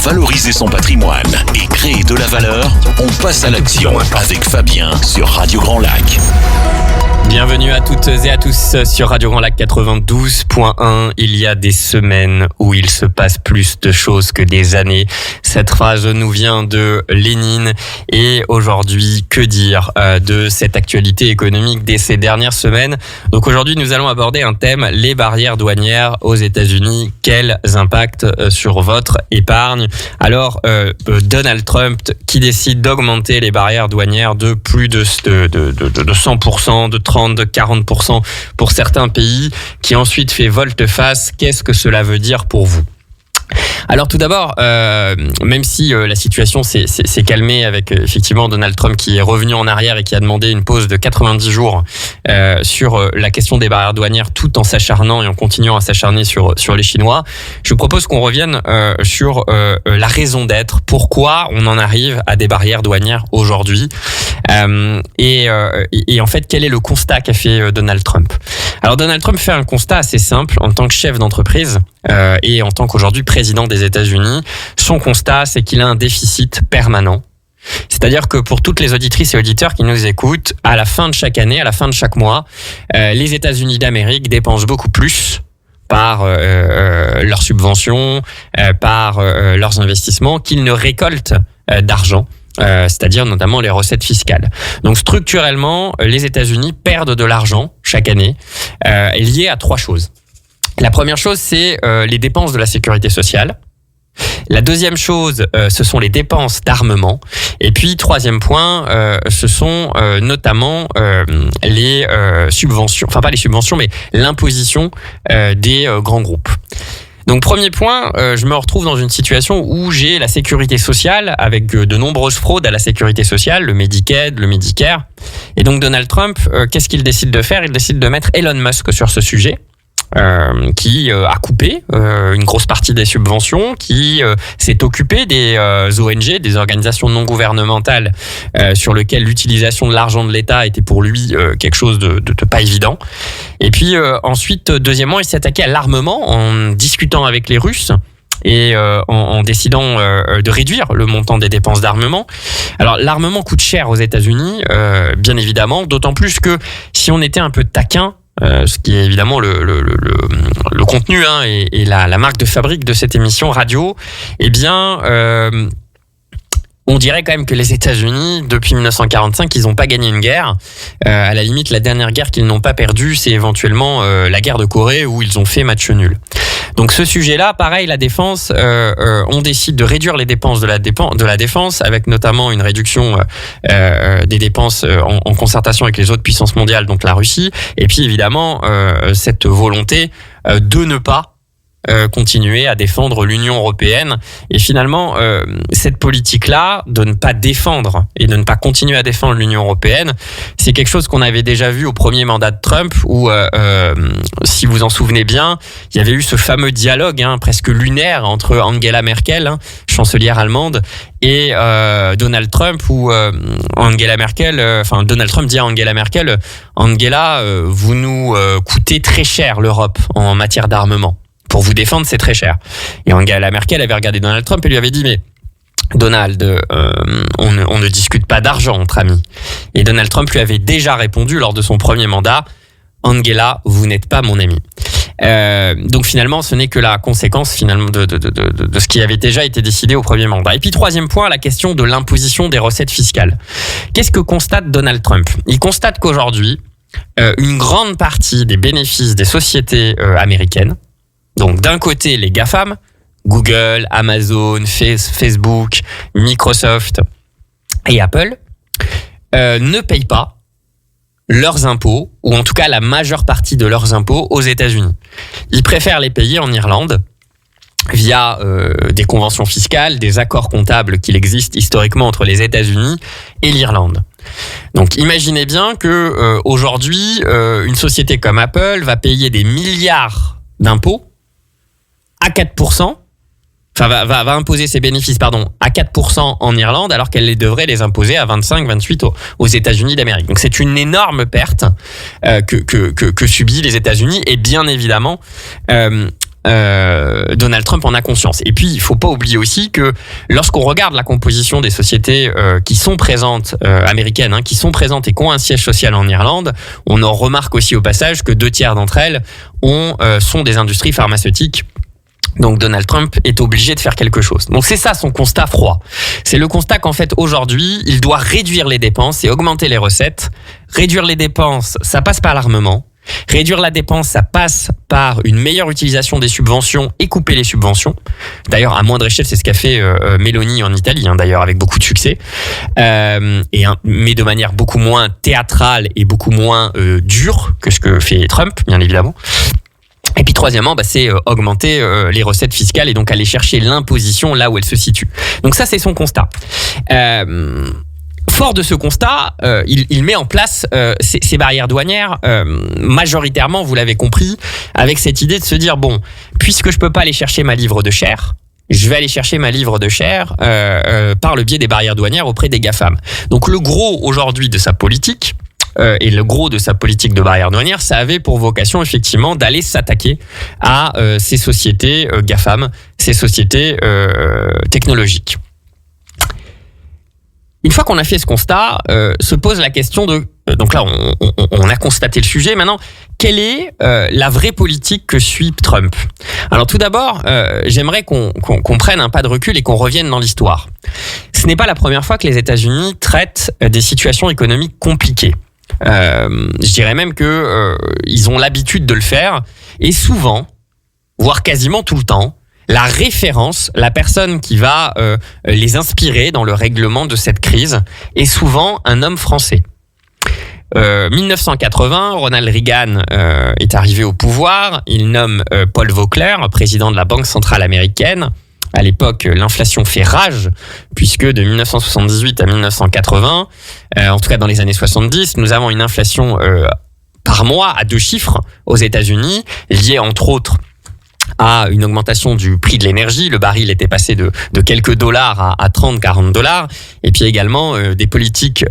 valoriser son patrimoine et créer de la valeur, on passe à l'action avec Fabien sur Radio Grand Lac. Bienvenue à toutes et à tous sur Radio Grand Lac 92.1. Il y a des semaines où il se passe plus de choses que des années. Cette phrase nous vient de Lénine. Et aujourd'hui, que dire de cette actualité économique de ces dernières semaines? Donc aujourd'hui, nous allons aborder un thème, les barrières douanières aux États-Unis. Quels impacts sur votre épargne? Alors, Donald Trump qui décide d'augmenter les barrières douanières de plus de 100%, de 30%, de 40% pour certains pays, qui ensuite fait volte-face. Qu'est-ce que cela veut dire pour vous? Alors tout d'abord, même si la situation s'est calmée avec effectivement Donald Trump qui est revenu en arrière et qui a demandé une pause de 90 jours sur la question des barrières douanières, tout en s'acharnant et en continuant à s'acharner sur les Chinois, je propose qu'on revienne sur la raison d'être, pourquoi on en arrive à des barrières douanières aujourd'hui, et en fait quel est le constat qu'a fait Donald Trump. Alors Donald Trump fait un constat assez simple en tant que chef d'entreprise et en tant qu'aujourd'hui président des États-Unis. Son constat, c'est qu'il a un déficit permanent. C'est-à-dire que pour toutes les auditrices et auditeurs qui nous écoutent, à la fin de chaque année, à la fin de chaque mois, les États-Unis d'Amérique dépensent beaucoup plus par leurs subventions, par leurs investissements, qu'ils ne récoltent d'argent. C'est-à-dire notamment les recettes fiscales. Donc structurellement, les États-Unis perdent de l'argent chaque année, lié à trois choses. La première chose, c'est les dépenses de la sécurité sociale. La deuxième chose, ce sont les dépenses d'armement. Et puis, troisième point, ce sont notamment les subventions, enfin pas les subventions, mais l'imposition des grands groupes. Donc premier point, je me retrouve dans une situation où j'ai la sécurité sociale avec de nombreuses fraudes à la sécurité sociale, le Medicaid, le Medicare. Et donc Donald Trump, qu'est-ce qu'il décide de faire? Il décide de mettre Elon Musk sur ce sujet. Qui a coupé une grosse partie des subventions, qui s'est occupé des ONG, des organisations non gouvernementales, sur lesquelles l'utilisation de l'argent de l'État était pour lui quelque chose de pas évident. Et puis ensuite, deuxièmement, il s'est attaqué à l'armement en discutant avec les Russes et en décidant de réduire le montant des dépenses d'armement. Alors l'armement coûte cher aux États-Unis, bien évidemment, d'autant plus que si on était un peu taquin, ce qui est évidemment le contenu et la marque de fabrique de cette émission radio, eh bien on dirait quand même que les États-Unis, depuis 1945, ils n'ont pas gagné une guerre. À la limite, la dernière guerre qu'ils n'ont pas perdue, c'est éventuellement la guerre de Corée où ils ont fait match nul. Donc ce sujet-là, pareil, la défense, on décide de réduire les dépenses de la défense, avec notamment une réduction des dépenses en concertation avec les autres puissances mondiales, donc la Russie, et puis évidemment cette volonté de ne pas continuer à défendre l'Union européenne. Et finalement, cette politique-là, de ne pas défendre et de ne pas continuer à défendre l'Union européenne, c'est quelque chose qu'on avait déjà vu au premier mandat de Trump, où, si vous en souvenez bien, il y avait eu ce fameux dialogue presque lunaire entre Angela Merkel, chancelière allemande, et Donald Trump, où Donald Trump dit à Angela Merkel, Angela, vous nous coûtez très cher l'Europe en matière d'armement. Pour vous défendre, c'est très cher. Et Angela Merkel avait regardé Donald Trump et lui avait dit, mais Donald, on ne discute pas d'argent entre amis. Et Donald Trump lui avait déjà répondu lors de son premier mandat, Angela, vous n'êtes pas mon ami. Donc finalement, ce n'est que la conséquence finalement de ce qui avait déjà été décidé au premier mandat. Et puis troisième point, la question de l'imposition des recettes fiscales. Qu'est-ce que constate Donald Trump? Il constate qu'aujourd'hui, une grande partie des bénéfices des sociétés américaines, donc d'un côté les GAFAM, Google, Amazon, Facebook, Microsoft et Apple, ne payent pas leurs impôts, ou en tout cas la majeure partie de leurs impôts aux États-Unis. Ils préfèrent les payer en Irlande via des conventions fiscales, des accords comptables qu'il existe historiquement entre les États-Unis et l'Irlande. Donc imaginez bien que aujourd'hui, une société comme Apple va payer des milliards d'impôts à 4%, enfin va imposer ses bénéfices à 4% en Irlande, alors qu'elle devrait les imposer à 25-28 aux États-Unis d'Amérique. Donc c'est une énorme perte que subit les États-Unis, et bien évidemment Donald Trump en a conscience. Et puis, il faut pas oublier aussi que lorsqu'on regarde la composition des sociétés qui sont présentes, américaines, qui sont présentes et qui ont un siège social en Irlande, on en remarque aussi au passage que 2/3 d'entre elles sont des industries pharmaceutiques. Donc Donald Trump est obligé de faire quelque chose. Donc c'est ça son constat froid. C'est le constat qu'en fait aujourd'hui, il doit réduire les dépenses et augmenter les recettes. Réduire les dépenses, ça passe par l'armement. Réduire la dépense, ça passe par une meilleure utilisation des subventions et couper les subventions. D'ailleurs, à moindre échelle, c'est ce qu'a fait Meloni en Italie, d'ailleurs, avec beaucoup de succès. Mais de manière beaucoup moins théâtrale et beaucoup moins dure que ce que fait Trump, bien évidemment. Et puis troisièmement, c'est augmenter les recettes fiscales et donc aller chercher l'imposition là où elle se situe. Donc ça, c'est son constat. Fort de ce constat, il met en place ces barrières douanières, majoritairement, vous l'avez compris, avec cette idée de se dire, bon, puisque je peux pas aller chercher ma livre de chair, je vais aller chercher ma livre de chair par le biais des barrières douanières auprès des GAFAM. Donc le gros aujourd'hui de sa politique, et le gros de sa politique de barrière douanière, ça avait pour vocation effectivement d'aller s'attaquer à ces sociétés GAFAM, ces sociétés technologiques. Une fois qu'on a fait ce constat, se pose la question de... Donc là, on a constaté le sujet. Maintenant, quelle est la vraie politique que suit Trump ? Alors tout d'abord, j'aimerais qu'on prenne un pas de recul et qu'on revienne dans l'histoire. Ce n'est pas la première fois que les États-Unis traitent des situations économiques compliquées. Je dirais même que ils ont l'habitude de le faire, et souvent, voire quasiment tout le temps, la référence, la personne qui va les inspirer dans le règlement de cette crise est souvent un homme français. 1980, Ronald Reagan est arrivé au pouvoir. Il nomme Paul Volcker, président de la Banque centrale américaine. À l'époque, l'inflation fait rage, puisque de 1978 à 1980, en tout cas dans les années 70, nous avons une inflation par mois à 2 chiffres aux États-Unis, liée entre autres à une augmentation du prix de l'énergie. Le baril était passé de quelques dollars à 30-40 dollars. Et puis également des politiques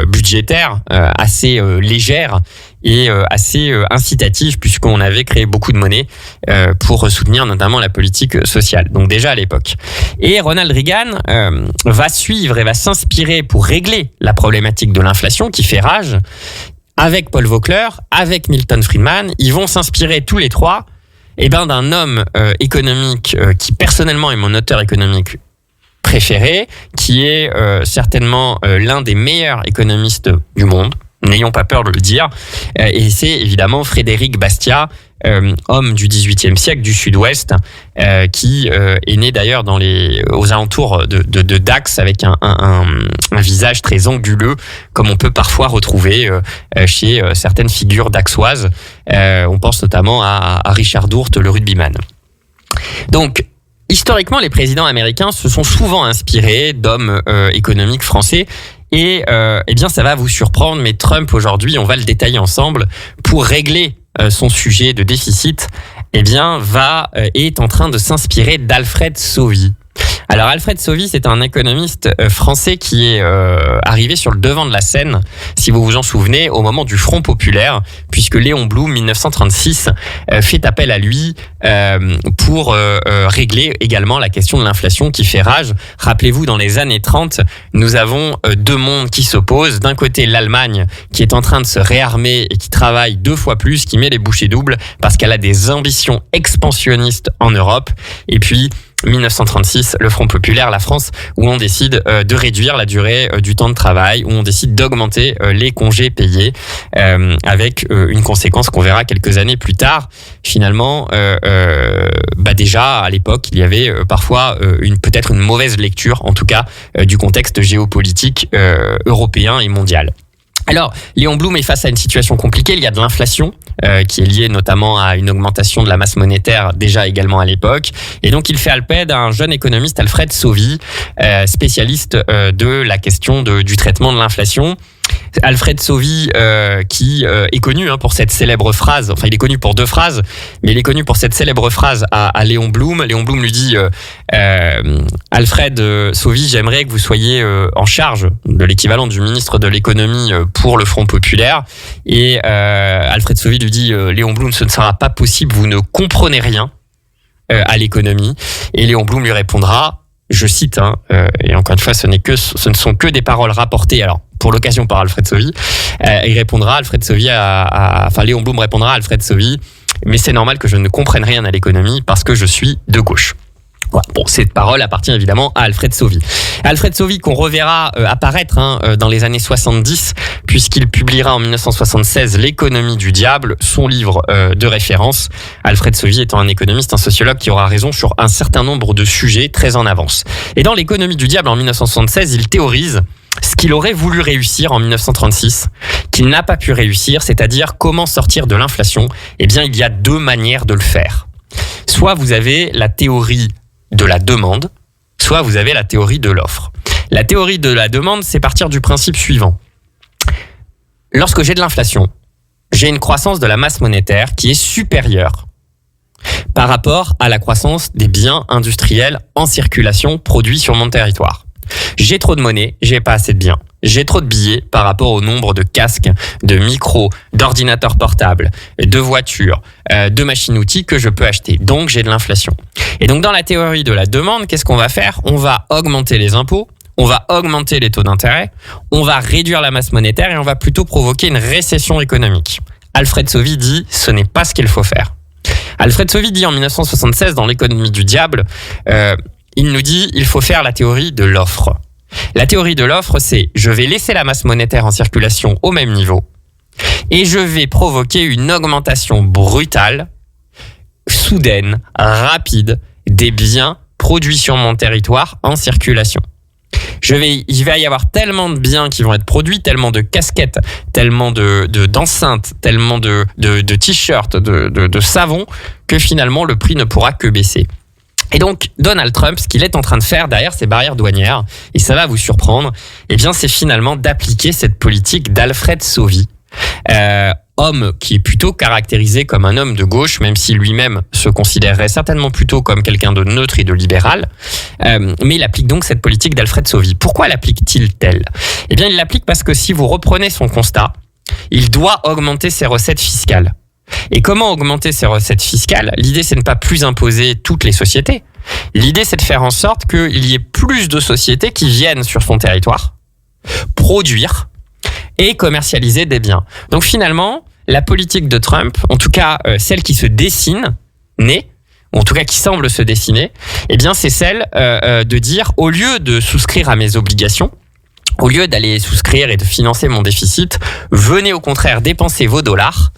budgétaires assez légères et assez incitatives, puisqu'on avait créé beaucoup de monnaie pour soutenir notamment la politique sociale. Donc déjà à l'époque. Et Ronald Reagan va suivre et va s'inspirer pour régler la problématique de l'inflation qui fait rage. Avec Paul Volcker, avec Milton Friedman, ils vont s'inspirer tous les trois d'un homme économique qui personnellement est mon auteur économique préféré, qui est certainement l'un des meilleurs économistes du monde, n'ayons pas peur de le dire, et c'est évidemment Frédéric Bastiat, homme du XVIIIe siècle du Sud-Ouest, qui est né d'ailleurs aux alentours de Dax, avec un visage très anguleux, comme on peut parfois retrouver chez certaines figures daxoises. On pense notamment à Richard Dourte, le rugbyman. Donc, historiquement, les présidents américains se sont souvent inspirés d'hommes économiques français. Et ça va vous surprendre, mais Trump aujourd'hui, on va le détailler ensemble, pour régler son sujet de déficit, est en train de s'inspirer d'Alfred Sauvy. Alors Alfred Sauvy, c'est un économiste français qui est arrivé sur le devant de la scène, si vous vous en souvenez, au moment du Front populaire, puisque Léon Blum, 1936, fait appel à lui pour régler également la question de l'inflation qui fait rage. Rappelez-vous, dans les années 30, nous avons 2 mondes qui s'opposent. D'un côté, l'Allemagne, qui est en train de se réarmer et qui travaille 2 fois plus, qui met les bouchées doubles parce qu'elle a des ambitions expansionnistes en Europe. Et puis 1936, le Front populaire, la France, où on décide de réduire la durée du temps de travail, où on décide d'augmenter les congés payés, avec une conséquence qu'on verra quelques années plus tard. Finalement, déjà à l'époque, il y avait parfois peut-être une mauvaise lecture, en tout cas, du contexte géopolitique européen et mondial. Alors, Léon Blum est face à une situation compliquée. Il y a de l'inflation qui est liée notamment à une augmentation de la masse monétaire déjà également à l'époque. Et donc, il fait appel à un jeune économiste, Alfred Sauvy, spécialiste de la question du traitement de l'inflation. Alfred Sauvy, qui est connu pour cette célèbre phrase, enfin il est connu pour 2 phrases, mais il est connu pour cette célèbre phrase à Léon Blum. Léon Blum lui dit Alfred Sauvy, j'aimerais que vous soyez en charge de l'équivalent du ministre de l'économie pour le Front populaire. Et Alfred Sauvy lui dit Léon Blum, ce ne sera pas possible, vous ne comprenez rien. à l'économie. Et Léon Blum lui répondra, je cite, et encore une fois, ce ne sont que des paroles rapportées, alors pour l'occasion par Alfred Sauvy, il répondra, Léon Blum répondra à Alfred Sauvy, mais c'est normal que je ne comprenne rien à l'économie parce que je suis de gauche. Voilà. Bon, cette parole appartient évidemment à Alfred Sauvy. Alfred Sauvy qu'on reverra apparaître dans les années 70, puisqu'il publiera en 1976 L'économie du diable, son livre de référence. Alfred Sauvy étant un économiste, un sociologue qui aura raison sur un certain nombre de sujets très en avance. Et dans L'économie du diable en 1976, il théorise ce qu'il aurait voulu réussir en 1936, qu'il n'a pas pu réussir, c'est-à-dire comment sortir de l'inflation. Eh bien, il y a deux manières de le faire. Soit vous avez la théorie de la demande, soit vous avez la théorie de l'offre. La théorie de la demande, c'est partir du principe suivant. Lorsque j'ai de l'inflation, j'ai une croissance de la masse monétaire qui est supérieure par rapport à la croissance des biens industriels en circulation produits sur mon territoire. J'ai trop de monnaie, j'ai pas assez de biens. J'ai trop de billets par rapport au nombre de casques, de micros, d'ordinateurs portables, de voitures, de machines-outils que je peux acheter. Donc, j'ai de l'inflation. Et donc, dans la théorie de la demande, qu'est-ce qu'on va faire ? On va augmenter les impôts, on va augmenter les taux d'intérêt, on va réduire la masse monétaire et on va plutôt provoquer une récession économique. Alfred Sauvy dit, ce n'est pas ce qu'il faut faire. Alfred Sauvy dit en 1976 dans L'économie du diable, il nous dit, il faut faire la théorie de l'offre. La théorie de l'offre, c'est je vais laisser la masse monétaire en circulation au même niveau et je vais provoquer une augmentation brutale, soudaine, rapide des biens produits sur mon territoire en circulation. Il va y avoir tellement de biens qui vont être produits, tellement de casquettes, tellement d'enceintes, tellement de t-shirts, de savons, que finalement le prix ne pourra que baisser. Et donc, Donald Trump, ce qu'il est en train de faire derrière ces barrières douanières, et ça va vous surprendre, eh bien, c'est finalement d'appliquer cette politique d'Alfred Sauvy, homme qui est plutôt caractérisé comme un homme de gauche, même si lui-même se considérerait certainement plutôt comme quelqu'un de neutre et de libéral. Mais il applique donc cette politique d'Alfred Sauvy. Pourquoi l'applique-t-il-t-elle ? Eh bien, il l'applique parce que si vous reprenez son constat, il doit augmenter ses recettes fiscales. Et comment augmenter ces recettes fiscales ? L'idée, c'est de ne pas plus imposer toutes les sociétés. L'idée, c'est de faire en sorte qu'il y ait plus de sociétés qui viennent sur son territoire produire et commercialiser des biens. Donc finalement, la politique de Trump, en tout cas celle qui se dessine, ou en tout cas qui semble se dessiner, eh bien c'est celle de dire, au lieu de souscrire à mes obligations, au lieu d'aller souscrire et de financer mon déficit, venez au contraire dépenser vos dollars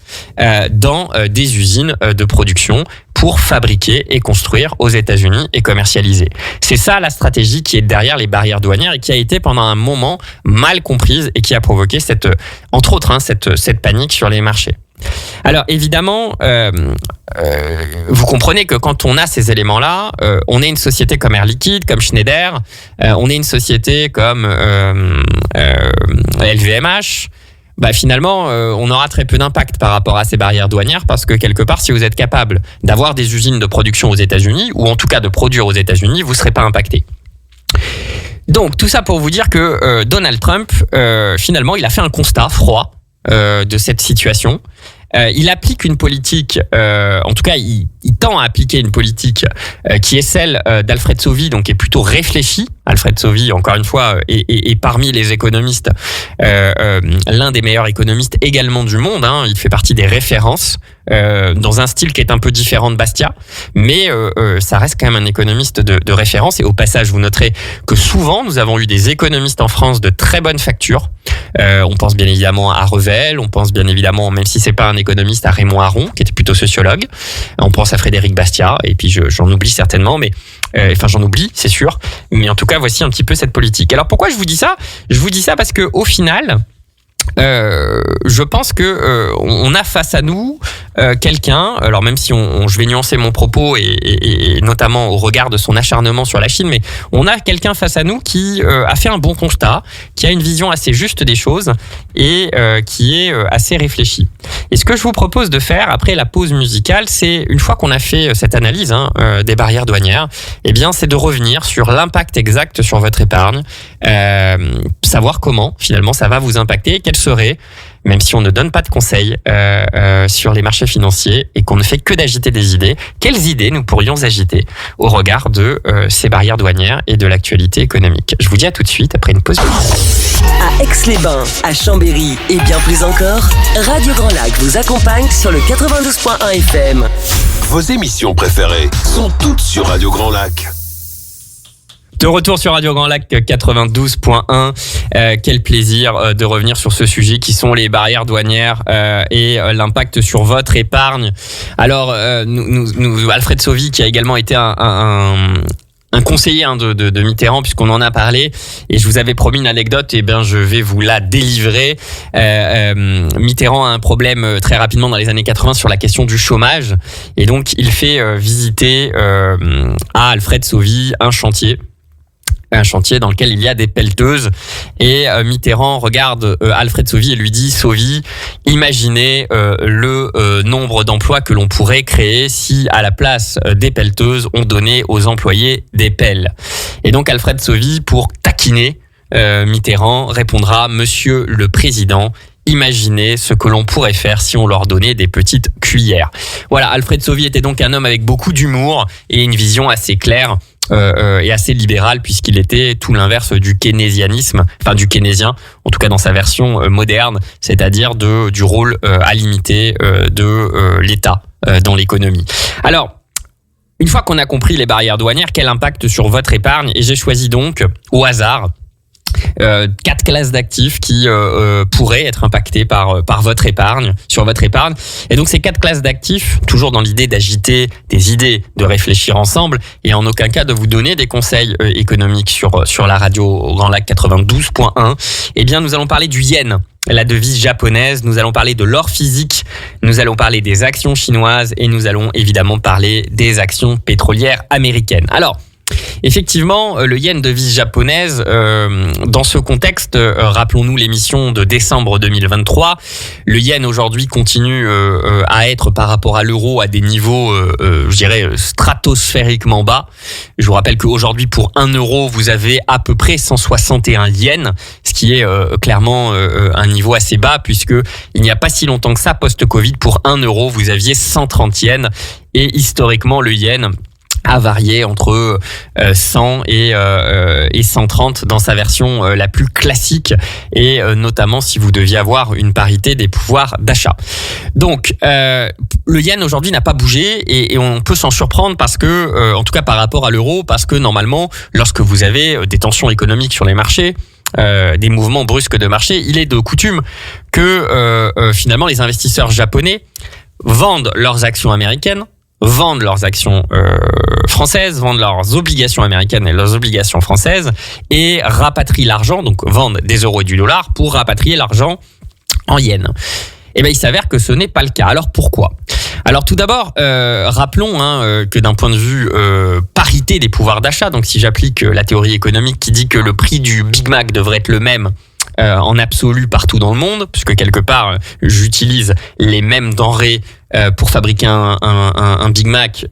dans des usines de production pour fabriquer et construire aux États-Unis et commercialiser. C'est ça la stratégie qui est derrière les barrières douanières et qui a été pendant un moment mal comprise et qui a provoqué entre autres cette panique sur les marchés. Alors évidemment, vous comprenez que quand on a ces éléments-là, on est une société comme Air Liquide, comme Schneider, on est une société comme LVMH. Finalement, on aura très peu d'impact par rapport à ces barrières douanières parce que quelque part, si vous êtes capable d'avoir des usines de production aux États-Unis ou en tout cas de produire aux États-Unis, vous ne serez pas impacté. Donc tout ça pour vous dire que Donald Trump, finalement, il a fait un constat froid de cette situation. Il applique une politique, en tout cas, il tend à appliquer une politique qui est celle d'Alfred Sauvy, donc qui est plutôt réfléchie. Alfred Sauvy, encore une fois, est parmi les économistes l'un des meilleurs économistes également du monde. Il fait partie des références dans un style qui est un peu différent de Bastiat, mais ça reste quand même un économiste de référence. Et au passage, vous noterez que souvent, nous avons eu des économistes en France de très bonne facture. On pense bien évidemment à Revel, on pense bien évidemment, même si c'est pas un économiste, à Raymond Aron, qui était plutôt sociologue. On pense à Frédéric Bastiat, et puis j'en oublie certainement, mais j'en oublie, c'est sûr. Mais en tout cas, voici un petit peu cette politique. Alors pourquoi je vous dis ça ? Je vous dis ça parce que au final, je pense que on a face à nous quelqu'un, alors même si je vais nuancer mon propos et notamment au regard de son acharnement sur la Chine, mais on a quelqu'un face à nous qui a fait un bon constat, qui a une vision assez juste des choses et qui est assez réfléchi. Et ce que je vous propose de faire après la pause musicale, c'est une fois qu'on a fait cette analyse des barrières douanières, eh bien c'est de revenir sur l'impact exact sur votre épargne, savoir comment finalement ça va vous impacter, quelles seraient même si on ne donne pas de conseils sur les marchés financiers et qu'on ne fait que d'agiter des idées, quelles idées nous pourrions agiter au regard de ces barrières douanières et de l'actualité économique? Je vous dis à tout de suite après une pause. À Aix-les-Bains, à Chambéry et bien plus encore, Radio Grand Lac vous accompagne sur le 92.1 FM. Vos émissions préférées sont toutes sur Radio Grand Lac. De retour sur Radio Grand Lac 92.1, quel plaisir de revenir sur ce sujet qui sont les barrières douanières et l'impact sur votre épargne. Alors, nous Alfred Sauvy, qui a également été un conseiller de Mitterrand, puisqu'on en a parlé, et je vous avais promis une anecdote, et bien je vais vous la délivrer. Mitterrand a un problème très rapidement dans les années 80 sur la question du chômage, et donc il fait visiter à Alfred Sauvy un chantier dans lequel il y a des pelleteuses, et Mitterrand regarde Alfred Sauvy et lui dit: Sauvy, imaginez le nombre d'emplois que l'on pourrait créer si à la place des pelleteuses on donnait aux employés des pelles. Et donc Alfred Sauvy, pour taquiner Mitterrand, répondra: Monsieur le Président, imaginez ce que l'on pourrait faire si on leur donnait des petites cuillères. Voilà, Alfred Sauvy était donc un homme avec beaucoup d'humour et une vision assez claire et assez libéral, puisqu'il était tout l'inverse du keynésianisme, enfin du keynésien, en tout cas dans sa version moderne, c'est-à-dire du rôle à limiter de l'État dans l'économie. Alors, une fois qu'on a compris les barrières douanières, quel impact sur votre épargne? Et j'ai choisi donc au hasard 4 classes d'actifs qui pourraient être impactées par votre épargne, sur votre épargne. Et donc ces 4 classes d'actifs, toujours dans l'idée d'agiter des idées, de réfléchir ensemble, et en aucun cas de vous donner des conseils économiques sur la radio Grand Lac 92.1, eh bien nous allons parler du yen, la devise japonaise, nous allons parler de l'or physique, nous allons parler des actions chinoises, et nous allons évidemment parler des actions pétrolières américaines. Alors, effectivement, le yen, devise japonaise, dans ce contexte, rappelons-nous l'émission de décembre 2023, le yen aujourd'hui continue à être par rapport à l'euro à des niveaux, je dirais, stratosphériquement bas. Je vous rappelle qu'aujourd'hui, pour 1 euro, vous avez à peu près 161 yens, ce qui est clairement un niveau assez bas, puisque il n'y a pas si longtemps que ça, post-Covid, pour 1 euro, vous aviez 130 yens, et historiquement, le yen a varié entre 100 et 130 dans sa version la plus classique, et notamment si vous deviez avoir une parité des pouvoirs d'achat. Donc le yen aujourd'hui n'a pas bougé, et on peut s'en surprendre parce que, en tout cas par rapport à l'euro, parce que normalement lorsque vous avez des tensions économiques sur les marchés, des mouvements brusques de marché, il est de coutume que finalement les investisseurs japonais vendent leurs actions américaines, vendent leurs actions françaises, vendent leurs obligations américaines et leurs obligations françaises, et rapatrient l'argent, donc vendent des euros et du dollar pour rapatrier l'argent en yens. Et bien il s'avère que ce n'est pas le cas. Alors pourquoi? Alors tout d'abord, rappelons que d'un point de vue parité des pouvoirs d'achat, donc si j'applique la théorie économique qui dit que le prix du Big Mac devrait être le même en absolu partout dans le monde, puisque quelque part j'utilise les mêmes denrées pour fabriquer un Big Mac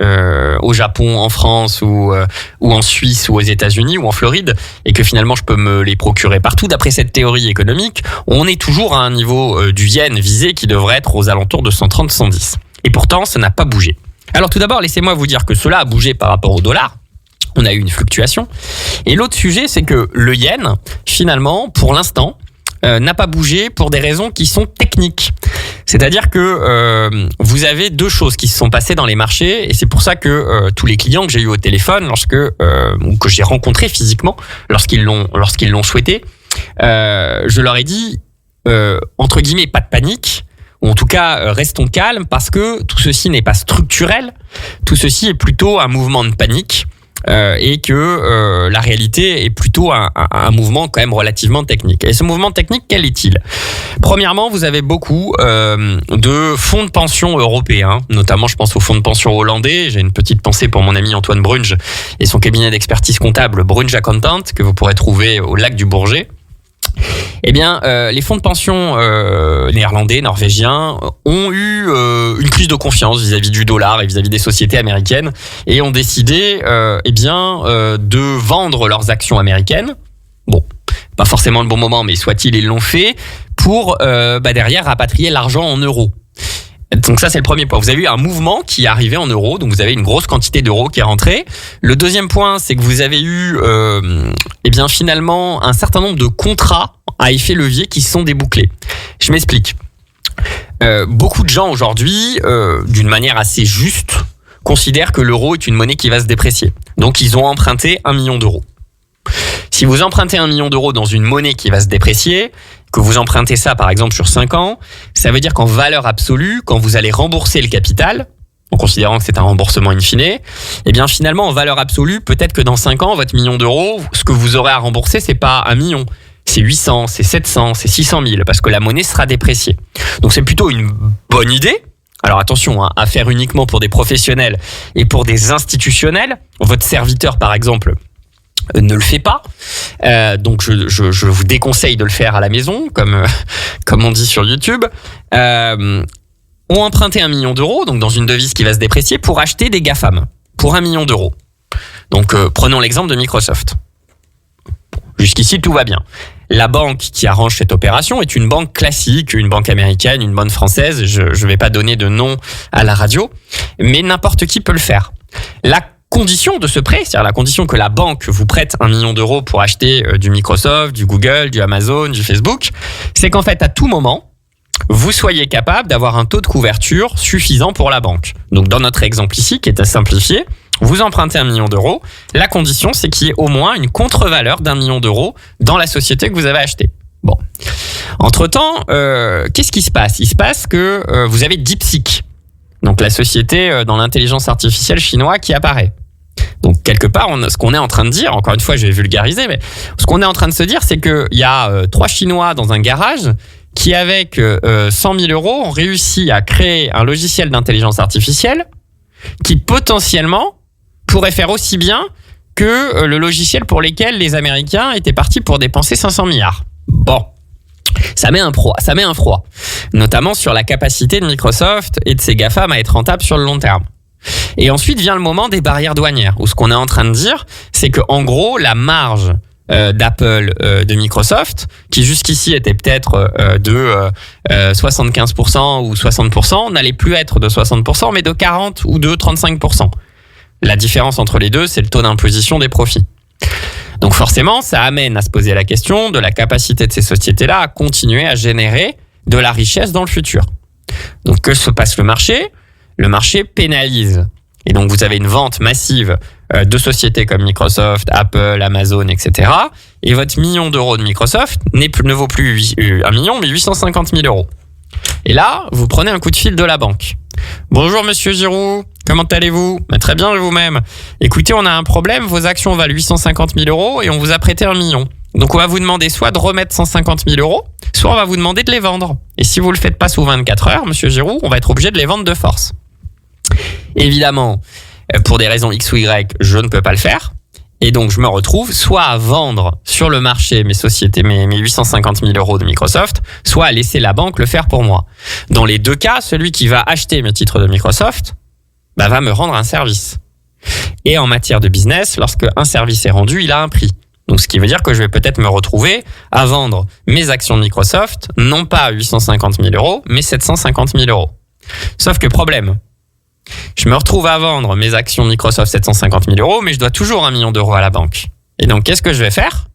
au Japon, en France ou en Suisse ou aux États-Unis ou en Floride, et que finalement je peux me les procurer partout. D'après cette théorie économique, on est toujours à un niveau du yen visé qui devrait être aux alentours de 130-110. Et pourtant, ça n'a pas bougé. Alors tout d'abord, laissez-moi vous dire que cela a bougé par rapport au dollar. On a eu une fluctuation. Et l'autre sujet, c'est que le yen, finalement, pour l'instant, n'a pas bougé pour des raisons qui sont techniques. C'est-à-dire que vous avez 2 choses qui se sont passées dans les marchés, et c'est pour ça que tous les clients que j'ai eu au téléphone, ou que j'ai rencontrés physiquement, lorsqu'ils l'ont souhaité, je leur ai dit, entre guillemets, pas de panique, ou en tout cas restons calmes, parce que tout ceci n'est pas structurel, tout ceci est plutôt un mouvement de panique. Et que la réalité est plutôt un mouvement quand même relativement technique. Et ce mouvement technique, quel est-il? Premièrement, vous avez beaucoup de fonds de pension européens, notamment je pense aux fonds de pension hollandais. J'ai une petite pensée pour mon ami Antoine Brunge et son cabinet d'expertise comptable Brunge Accountant, que vous pourrez trouver au lac du Bourget. Eh bien, les fonds de pension néerlandais, norvégiens, ont eu une crise de confiance vis-à-vis du dollar et vis-à-vis des sociétés américaines, et ont décidé de vendre leurs actions américaines. Bon, pas forcément le bon moment, mais soit-il, ils l'ont fait pour derrière rapatrier l'argent en euros. Donc ça, c'est le premier point. Vous avez eu un mouvement qui est arrivé en euros, donc vous avez une grosse quantité d'euros qui est rentrée. Le deuxième point, c'est que vous avez eu finalement un certain nombre de contrats à effet levier qui sont débouclés. Je m'explique. Beaucoup de gens aujourd'hui, d'une manière assez juste, considèrent que l'euro est une monnaie qui va se déprécier. Donc ils ont emprunté 1 million d'euros. Si vous empruntez 1 million d'euros dans une monnaie qui va se déprécier, que vous empruntez ça par exemple sur 5 ans, ça veut dire qu'en valeur absolue, quand vous allez rembourser le capital, en considérant que c'est un remboursement in fine, eh bien finalement en valeur absolue, peut-être que dans 5 ans, votre million d'euros, ce que vous aurez à rembourser, c'est pas 1 million, c'est 800, c'est 700, c'est 600 000, parce que la monnaie sera dépréciée. Donc c'est plutôt une bonne idée. Alors attention, à faire uniquement pour des professionnels et pour des institutionnels. Votre serviteur par exemple ne le fait pas, donc je vous déconseille de le faire à la maison, comme on dit sur YouTube. Ont emprunté 1 million d'euros, donc dans une devise qui va se déprécier, pour acheter des GAFAM, pour 1 million d'euros. Donc prenons l'exemple de Microsoft. Jusqu'ici, tout va bien. La banque qui arrange cette opération est une banque classique, une banque américaine, une banque française. Je ne vais pas donner de nom à la radio, mais n'importe qui peut le faire. La condition de ce prêt, c'est-à-dire la condition que la banque vous prête 1 million d'euros pour acheter du Microsoft, du Google, du Amazon, du Facebook, c'est qu'en fait, à tout moment, vous soyez capable d'avoir un taux de couverture suffisant pour la banque. Donc, dans notre exemple ici, qui est à simplifier, vous empruntez 1 million d'euros. La condition, c'est qu'il y ait au moins une contre-valeur d'1 million d'euros dans la société que vous avez achetée. Bon. Entre-temps, qu'est-ce qui se passe ? Il se passe que vous avez DeepSeek, donc la société dans l'intelligence artificielle chinoise qui apparaît. Donc, quelque part, ce qu'on est en train de dire, encore une fois, je vais vulgariser, mais ce qu'on est en train de se dire, c'est qu'il y a 3 Chinois dans un garage qui, avec 100 000 euros, ont réussi à créer un logiciel d'intelligence artificielle qui, potentiellement, pourrait faire aussi bien que le logiciel pour lequel les Américains étaient partis pour dépenser 500 milliards. Bon. Ça met un froid, notamment sur la capacité de Microsoft et de ses GAFAM à être rentables sur le long terme. Et ensuite vient le moment des barrières douanières, où ce qu'on est en train de dire, c'est que en gros, la marge d'Apple, de Microsoft, qui jusqu'ici était peut-être de 75% ou 60%, n'allait plus être de 60%, mais de 40% ou de 35%. La différence entre les deux, c'est le taux d'imposition des profits. Donc forcément, ça amène à se poser la question de la capacité de ces sociétés-là à continuer à générer de la richesse dans le futur. Donc que se passe le marché ? Le marché pénalise. Et donc vous avez une vente massive de sociétés comme Microsoft, Apple, Amazon, etc. Et votre million d'euros de Microsoft ne vaut plus 1 million, mais 850 000 euros. Et là, vous prenez un coup de fil de la banque. Bonjour Monsieur Giroud, comment allez-vous ? Très bien, vous-même. Écoutez, on a un problème, vos actions valent 850 000 euros et on vous a prêté 1 million. Donc on va vous demander soit de remettre 150 000 euros, soit on va vous demander de les vendre. Et si vous le faites pas sous 24 heures, Monsieur Giroud, on va être obligé de les vendre de force. Évidemment, pour des raisons X ou Y, je ne peux pas le faire. Et donc, je me retrouve soit à vendre sur le marché mes 850 000 euros de Microsoft, soit à laisser la banque le faire pour moi. Dans les deux cas, celui qui va acheter mes titres de Microsoft va me rendre un service. Et en matière de business, lorsque un service est rendu, il a un prix. Donc, ce qui veut dire que je vais peut-être me retrouver à vendre mes actions de Microsoft, non pas à 850 000 euros, mais 750 000 euros. Sauf que problème, je me retrouve à vendre mes actions Microsoft 750 000 euros, mais je dois toujours 1 million d'euros à la banque. Et donc, qu'est-ce que je vais faire ?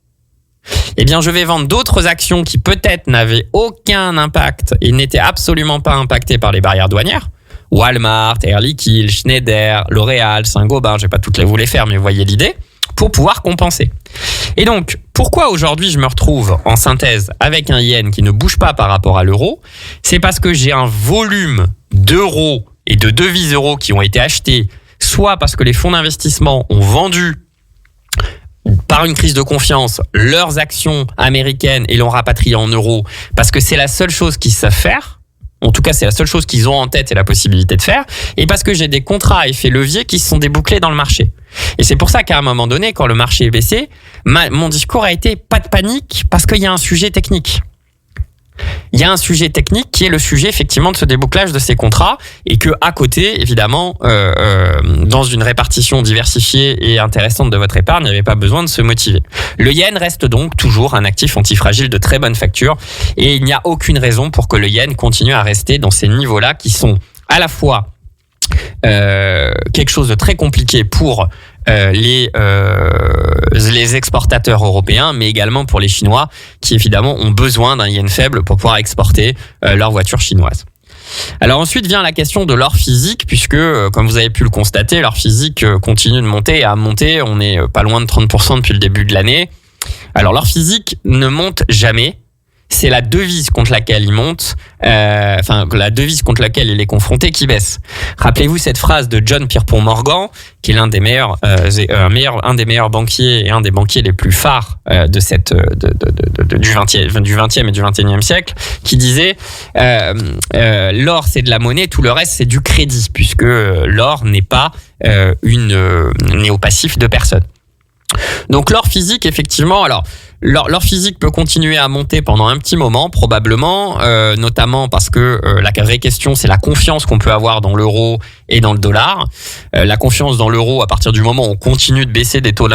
Eh bien, je vais vendre d'autres actions qui peut-être n'avaient aucun impact et n'étaient absolument pas impactées par les barrières douanières. Walmart, Air Liquide, Schneider, L'Oréal, Saint-Gobain, je vais pas toutes vous les faire, mais vous voyez l'idée, pour pouvoir compenser. Et donc, pourquoi aujourd'hui je me retrouve en synthèse avec un yen qui ne bouge pas par rapport à l'euro ? C'est parce que j'ai un volume d'euros et de devises euros qui ont été achetés, soit parce que les fonds d'investissement ont vendu par une crise de confiance leurs actions américaines et l'ont rapatrié en euros, parce que c'est la seule chose qu'ils savent faire. En tout cas, c'est la seule chose qu'ils ont en tête et la possibilité de faire. Et parce que j'ai des contrats à effet levier qui se sont débouclés dans le marché. Et c'est pour ça qu'à un moment donné, quand le marché est baissé, mon discours a été pas de panique parce qu'il y a un sujet technique. Il y a un sujet technique qui est le sujet effectivement de ce débouclage de ces contrats et que à côté, évidemment, dans une répartition diversifiée et intéressante de votre épargne, il n'y avait pas besoin de se motiver. Le yen reste donc toujours un actif antifragile de très bonne facture et il n'y a aucune raison pour que le yen continue à rester dans ces niveaux-là qui sont à la fois quelque chose de très compliqué pour les exportateurs européens, mais également pour les Chinois qui évidemment ont besoin d'un yen faible pour pouvoir exporter leurs voitures chinoises. Alors ensuite vient la question de l'or physique, puisque comme vous avez pu le constater, l'or physique continue de monter et à monter. On est pas loin de 30% depuis le début de l'année. Alors l'or physique ne monte jamais. C'est la devise contre laquelle il monte, la devise contre laquelle il est confronté qui baisse. Rappelez-vous cette phrase de John Pierpont Morgan, qui est un des meilleurs banquiers et un des banquiers les plus phares du 20e et du 21e siècle, qui disait l'or c'est de la monnaie, tout le reste c'est du crédit, puisque l'or n'est pas n'est au passif de personne. Donc l'or physique, effectivement, alors l'or physique peut continuer à monter pendant un petit moment, probablement, notamment parce que la vraie question, c'est la confiance qu'on peut avoir dans l'euro et dans le dollar. La confiance dans l'euro, à partir du moment où on continue de baisser les taux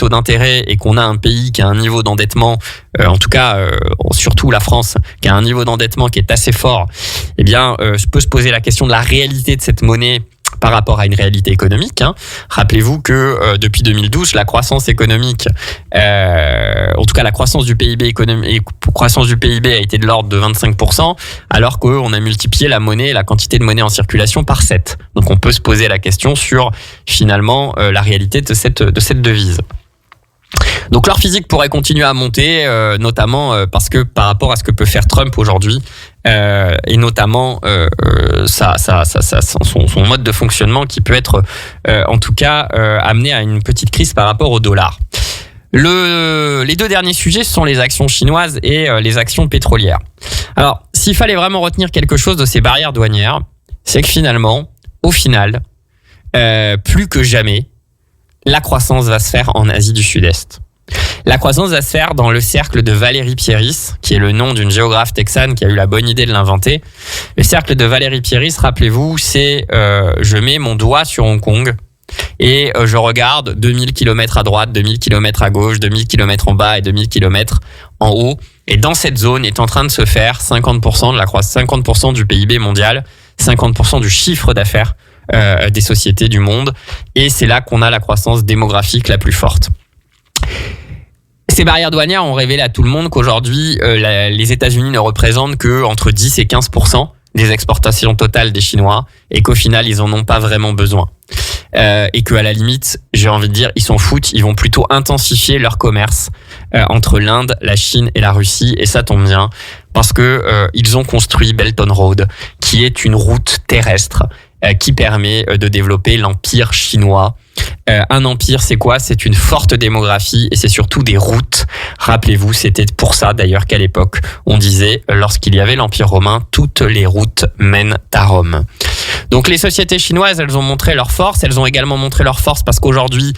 d'intérêt et qu'on a un pays qui a un niveau d'endettement, en tout cas, surtout la France, qui a un niveau d'endettement qui est assez fort, eh bien, peut se poser la question de la réalité de cette monnaie par rapport à une réalité économique. Rappelez-vous que depuis 2012, la croissance économique, en tout cas la croissance du PIB a été de l'ordre de 25%, alors qu'on a multiplié la quantité de monnaie en circulation par 7. Donc on peut se poser la question sur finalement la réalité de cette devise. Donc l'or physique pourrait continuer à monter, notamment parce que par rapport à ce que peut faire Trump aujourd'hui, et notamment son mode de fonctionnement qui peut être en tout cas amené à une petite crise par rapport au dollar. Les deux derniers sujets sont les actions chinoises et les actions pétrolières. Alors, s'il fallait vraiment retenir quelque chose de ces barrières douanières, c'est que finalement, au final, plus que jamais, la croissance va se faire en Asie du Sud-Est. La croissance va se faire dans le cercle de Valérie Pieris, qui est le nom d'une géographe texane qui a eu la bonne idée de l'inventer. Le cercle de Valérie Pieris, rappelez-vous, c'est je mets mon doigt sur Hong Kong et je regarde 2000 km à droite, 2000 km à gauche, 2000 km en bas et 2000 km en haut. Et dans cette zone est en train de se faire 50% de la croissance, 50% du PIB mondial, 50% du chiffre d'affaires des sociétés du monde. Et c'est là qu'on a la croissance démographique la plus forte. Ces barrières douanières ont révélé à tout le monde qu'aujourd'hui, les États-Unis ne représentent que entre 10 et 15% des exportations totales des Chinois et qu'au final, ils en ont pas vraiment besoin. Et qu'à la limite, j'ai envie de dire, ils s'en foutent, ils vont plutôt intensifier leur commerce entre l'Inde, la Chine et la Russie. Et ça tombe bien parce que ils ont construit Belt and Road, qui est une route terrestre qui permet de développer l'empire chinois. Un empire, c'est quoi ? C'est une forte démographie et c'est surtout des routes. Rappelez-vous, c'était pour ça d'ailleurs qu'à l'époque, on disait, lorsqu'il y avait l'Empire romain, toutes les routes mènent à Rome. Donc les sociétés chinoises, elles ont montré leur force. Elles ont également montré leur force parce qu'aujourd'hui,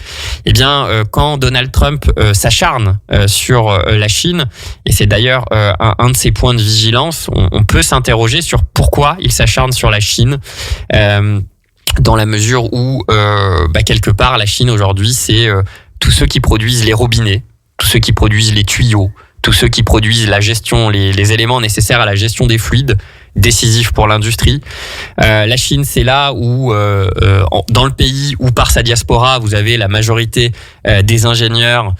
quand Donald Trump s'acharne sur la Chine, et c'est d'ailleurs un de ses points de vigilance, on peut s'interroger sur pourquoi il s'acharne sur la Chine. Dans la mesure où, quelque part, la Chine aujourd'hui, c'est tous ceux qui produisent les robinets, tous ceux qui produisent les tuyaux, tous ceux qui produisent la gestion, les éléments nécessaires à la gestion des fluides, décisifs pour l'industrie. La Chine, c'est là où, dans le pays où par sa diaspora, vous avez la majorité des ingénieurs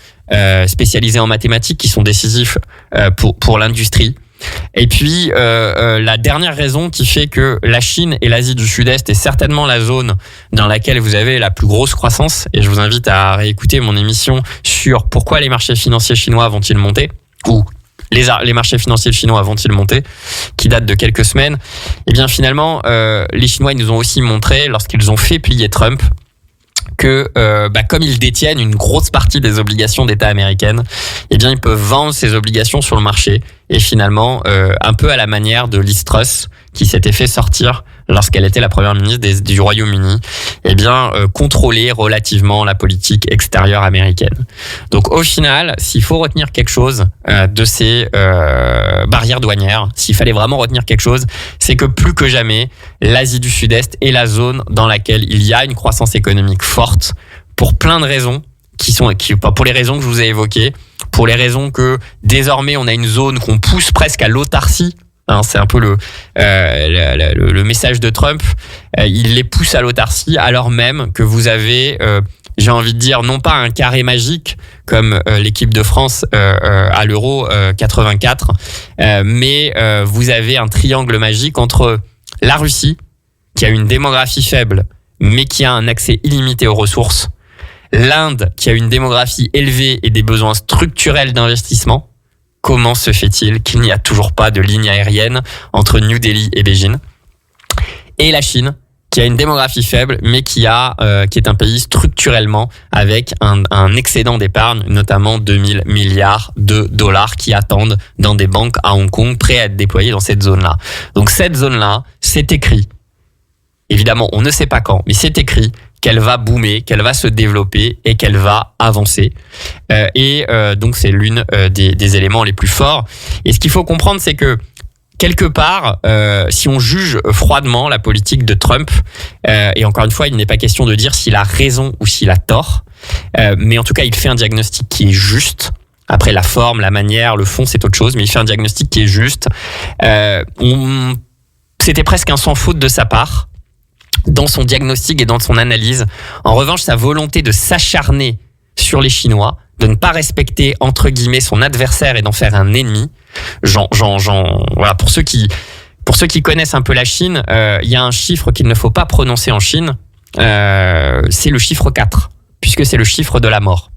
spécialisés en mathématiques qui sont décisifs pour l'industrie. Et puis, la dernière raison qui fait que la Chine et l'Asie du Sud-Est est certainement la zone dans laquelle vous avez la plus grosse croissance, et je vous invite à réécouter mon émission sur pourquoi les marchés financiers chinois vont-ils monter, ou les marchés financiers chinois vont-ils monter, qui date de quelques semaines. Et bien finalement, les Chinois ils nous ont aussi montré, lorsqu'ils ont fait plier Trump, que comme ils détiennent une grosse partie des obligations d'État américaines, eh bien ils peuvent vendre ces obligations sur le marché et finalement un peu à la manière de Liz Truss qui s'était fait sortir lorsqu'elle était la première ministre du Royaume-Uni, contrôler relativement la politique extérieure américaine. Donc au final, s'il faut retenir quelque chose de ces barrières douanières, s'il fallait vraiment retenir quelque chose, c'est que plus que jamais, l'Asie du Sud-Est est la zone dans laquelle il y a une croissance économique forte pour plein de raisons pour les raisons que je vous ai évoquées, pour les raisons que désormais on a une zone qu'on pousse presque à l'autarcie. C'est un peu le message de Trump. Il les pousse à l'autarcie alors même que vous avez, j'ai envie de dire, non pas un carré magique comme l'équipe de France à l'Euro 84, mais vous avez un triangle magique entre la Russie, qui a une démographie faible, mais qui a un accès illimité aux ressources, l'Inde, qui a une démographie élevée et des besoins structurels d'investissement. Comment se fait-il qu'il n'y a toujours pas de ligne aérienne entre New Delhi et Beijing? Et la Chine, qui a une démographie faible, mais qui est un pays structurellement avec un excédent d'épargne, notamment 2000 milliards de dollars qui attendent dans des banques à Hong Kong, prêts à être déployés dans cette zone-là. Donc cette zone-là, c'est écrit. Évidemment, on ne sait pas quand, mais c'est écrit qu'elle va boomer, qu'elle va se développer et qu'elle va avancer. Donc c'est l'une des éléments les plus forts. Et ce qu'il faut comprendre, c'est que quelque part, si on juge froidement la politique de Trump, et encore une fois, il n'est pas question de dire s'il a raison ou s'il a tort, mais en tout cas, il fait un diagnostic qui est juste. Après, la forme, la manière, le fond, c'est autre chose, mais il fait un diagnostic qui est juste. C'était presque un sans faute de sa part dans son diagnostic et dans son analyse. En revanche, sa volonté de s'acharner sur les Chinois, de ne pas respecter, entre guillemets, son adversaire et d'en faire un ennemi. Voilà, pour ceux qui connaissent un peu la Chine, il y a un chiffre qu'il ne faut pas prononcer en Chine, c'est le chiffre 4, puisque c'est le chiffre de la mort.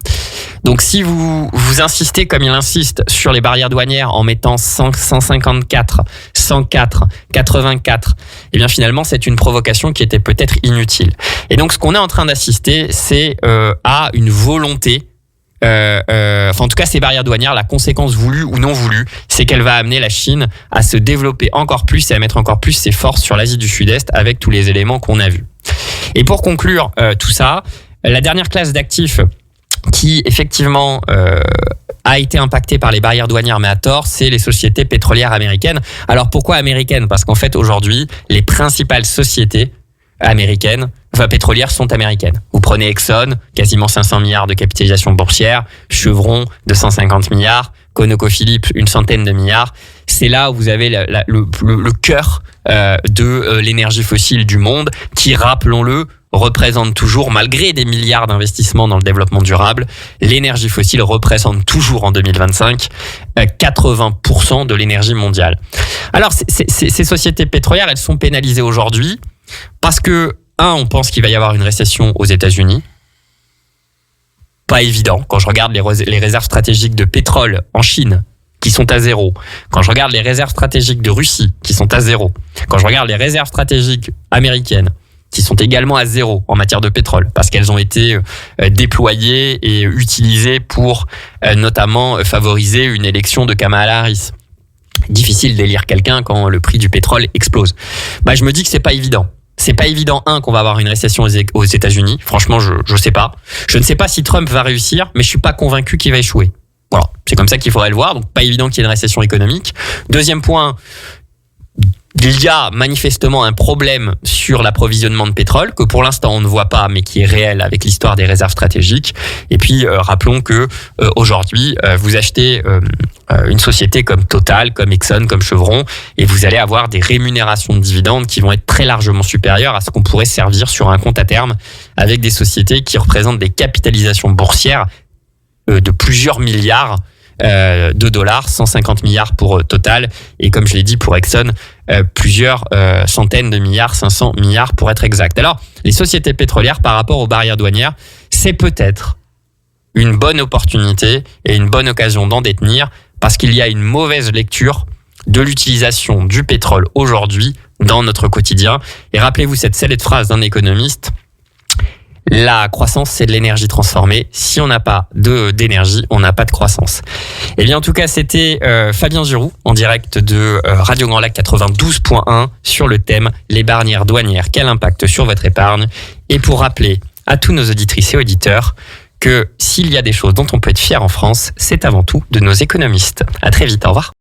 Donc si vous insistez comme il insiste sur les barrières douanières en mettant 154, 104, 84, eh bien finalement c'est une provocation qui était peut-être inutile. Et donc ce qu'on est en train d'assister, c'est à une volonté, en tout cas ces barrières douanières, la conséquence voulue ou non voulue, c'est qu'elle va amener la Chine à se développer encore plus et à mettre encore plus ses forces sur l'Asie du Sud-Est avec tous les éléments qu'on a vus. Et pour conclure tout ça, la dernière classe d'actifs qui effectivement a été impacté par les barrières douanières, mais à tort, c'est les sociétés pétrolières américaines. Alors pourquoi américaines? Parce qu'en fait aujourd'hui, les principales sociétés pétrolières sont américaines. Vous prenez Exxon, quasiment 500 milliards de capitalisation boursière, Chevron, 250 milliards, ConocoPhillips, une centaine de milliards. C'est là où vous avez le cœur de l'énergie fossile du monde, qui, rappelons-le, représente toujours, malgré des milliards d'investissements dans le développement durable, l'énergie fossile représente toujours en 2025 80% de l'énergie mondiale. Alors, ces sociétés pétrolières, elles sont pénalisées aujourd'hui parce que, on pense qu'il va y avoir une récession aux États-Unis. Pas évident. Quand je regarde les réserves stratégiques de pétrole en Chine, qui sont à zéro. Quand je regarde les réserves stratégiques de Russie, qui sont à zéro. Quand je regarde les réserves stratégiques américaines, qui sont également à zéro en matière de pétrole, parce qu'elles ont été déployées et utilisées pour notamment favoriser une élection de Kamala Harris. Difficile d'élire quelqu'un quand le prix du pétrole explose. Je me dis que c'est pas évident. C'est pas évident, qu'on va avoir une récession aux États-Unis. Franchement, je sais pas. Je ne sais pas si Trump va réussir, mais je suis pas convaincu qu'il va échouer. Voilà. C'est comme ça qu'il faudrait le voir. Donc, pas évident qu'il y ait une récession économique. Deuxième point, il y a manifestement un problème sur l'approvisionnement de pétrole que pour l'instant on ne voit pas, mais qui est réel avec l'histoire des réserves stratégiques. Et puis rappelons que aujourd'hui vous achetez une société comme Total, comme Exxon, comme Chevron, et vous allez avoir des rémunérations de dividendes qui vont être très largement supérieures à ce qu'on pourrait servir sur un compte à terme avec des sociétés qui représentent des capitalisations boursières de plusieurs milliards de dollars, 150 milliards pour Total, et comme je l'ai dit pour Exxon, plusieurs centaines de milliards, 500 milliards pour être exact. Alors, les sociétés pétrolières par rapport aux barrières douanières, c'est peut-être une bonne opportunité et une bonne occasion d'en détenir, parce qu'il y a une mauvaise lecture de l'utilisation du pétrole aujourd'hui dans notre quotidien. Et rappelez-vous cette célèbre phrase d'un économiste: La croissance, c'est de l'énergie transformée. Si on n'a pas d'énergie, on n'a pas de croissance. Eh bien, en tout cas, c'était Fabien Giroux en direct de Radio Grand Lac 92.1 sur le thème « Les barrières douanières, quel impact sur votre épargne ?» Et pour rappeler à tous nos auditrices et auditeurs que s'il y a des choses dont on peut être fier en France, c'est avant tout de nos économistes. À très vite, au revoir.